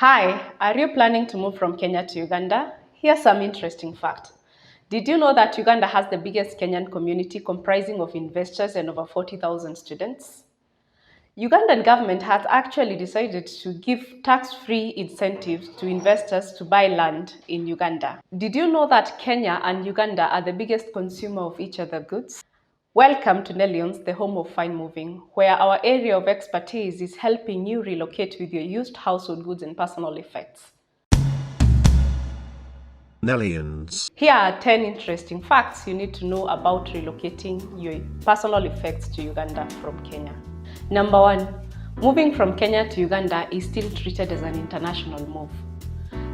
Hi, are you planning to move from Kenya to Uganda? Here's some interesting fact. Did you know that Uganda has the biggest Kenyan community comprising of investors and over 40,000 students? Ugandan government has actually decided to give tax-free incentives to investors to buy land in Uganda. Did you know that Kenya and Uganda are the biggest consumer of each other's goods? Welcome to Nellions, the home of fine moving, where our area of expertise is helping you relocate with your used household goods and personal effects. Nellions. Here are 10 interesting facts you need to know about relocating your personal effects to Uganda from Kenya. Number 1, moving from Kenya to Uganda is still treated as an international move.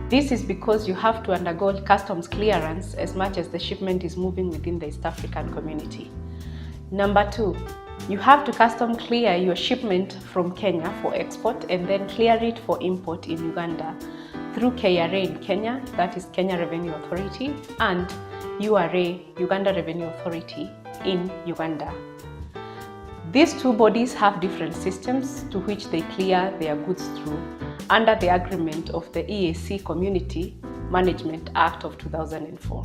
This is because you have to undergo customs clearance as much as the shipment is moving within the East African community. Number 2, you have to custom clear your shipment from Kenya for export and then clear it for import in Uganda through KRA in Kenya, that is Kenya Revenue Authority, and URA, Uganda Revenue Authority in Uganda. These two bodies have different systems to which they clear their goods through under the agreement of the EAC Community Management Act of 2004.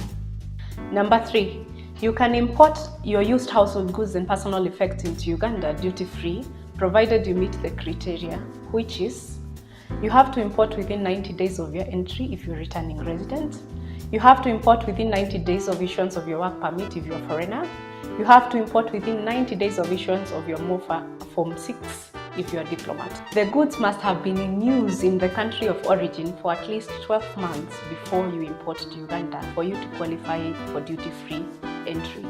Number 3, you can import your used household goods and personal effects into Uganda duty-free, provided you meet the criteria, which is you have to import within 90 days of your entry if you're a returning resident. You have to import within 90 days of issuance of your work permit if you're a foreigner. You have to import within 90 days of issuance of your MOFA Form 6 if you're a diplomat. The goods must have been in use in the country of origin for at least 12 months before you import to Uganda for you to qualify for duty-free entry.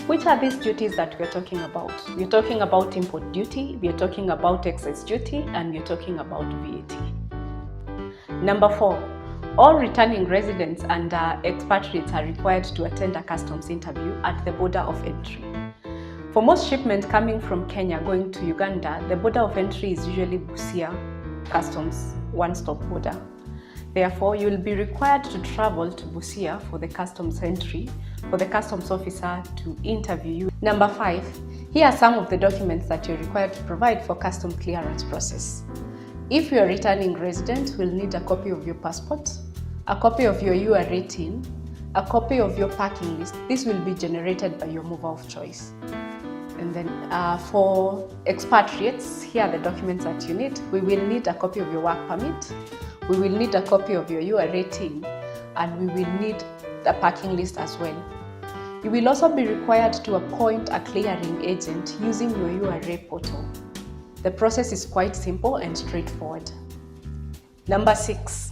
Which are these duties that we're talking about? We're talking about import duty, we're talking about excise duty, and we're talking about VAT. Number 4, all returning residents and expatriates are required to attend a customs interview at the border of entry. For most shipments coming from Kenya going to Uganda, the border of entry is usually Busia Customs one-stop border. Therefore, you will be required to travel to Busia for the customs entry, for the customs officer to interview you. Number 5, here are some of the documents that you're required to provide for custom clearance process. If you're a returning resident, we'll need a copy of your passport, a copy of your URA TIN, a copy of your parking list. This will be generated by your mover of choice. And then for expatriates, here are the documents that you need. We will need a copy of your work permit, we will need a copy of your URA TIN, and we will need the parking list as well. You will also be required to appoint a clearing agent using your URA portal. The process is quite simple and straightforward. Number 6,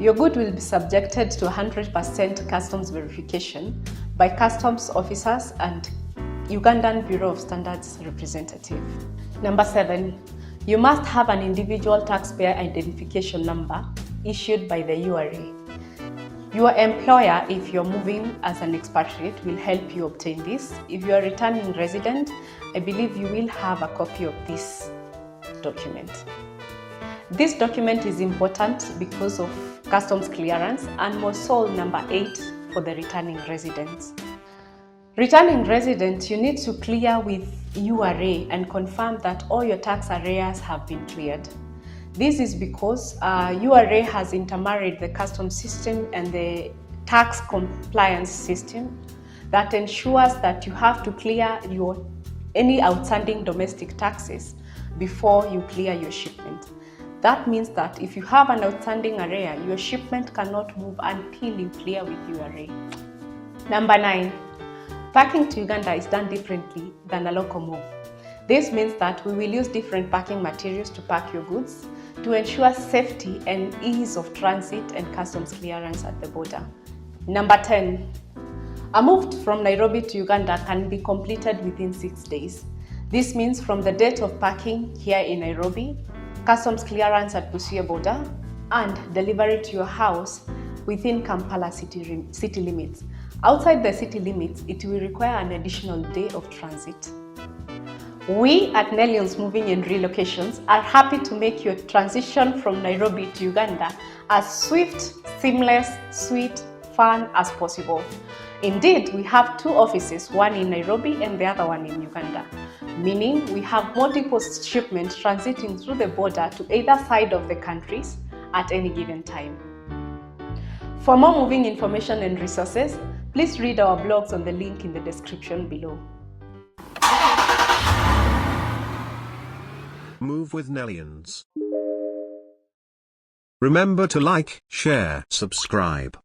your good will be subjected to 100% customs verification by customs officers and Ugandan Bureau of Standards representative. Number 7, you must have an individual taxpayer identification number issued by the URA. Your employer, if you're moving as an expatriate, will help you obtain this. If you're a returning resident, I believe you will have a copy of this document. This document is important because of customs clearance and was sold number 8 for the returning residents. Returning resident, you need to clear with URA and confirm that all your tax arrears have been cleared. This is because URA has intermarried the customs system and the tax compliance system that ensures that you have to clear any outstanding domestic taxes before you clear your shipment. That means that if you have an outstanding arrear, your shipment cannot move until you clear with URA. Number 9, packing to Uganda is done differently than a local move. This means that we will use different packing materials to pack your goods to ensure safety and ease of transit and customs clearance at the border. Number 10, a move from Nairobi to Uganda can be completed within 6 days. This means from the date of packing here in Nairobi, customs clearance at Busia border, and delivery to your house within Kampala city limits. Outside the city limits, it will require an additional day of transit. We at Nellions Moving and Relocations are happy to make your transition from Nairobi to Uganda as swift, seamless, sweet, fun as possible. Indeed, we have 2 offices, one in Nairobi and the other one in Uganda, meaning we have multiple shipments transiting through the border to either side of the countries at any given time. For more moving information and resources, please read our blogs on the link in the description below. Move with Nellians. Remember to like, share, subscribe.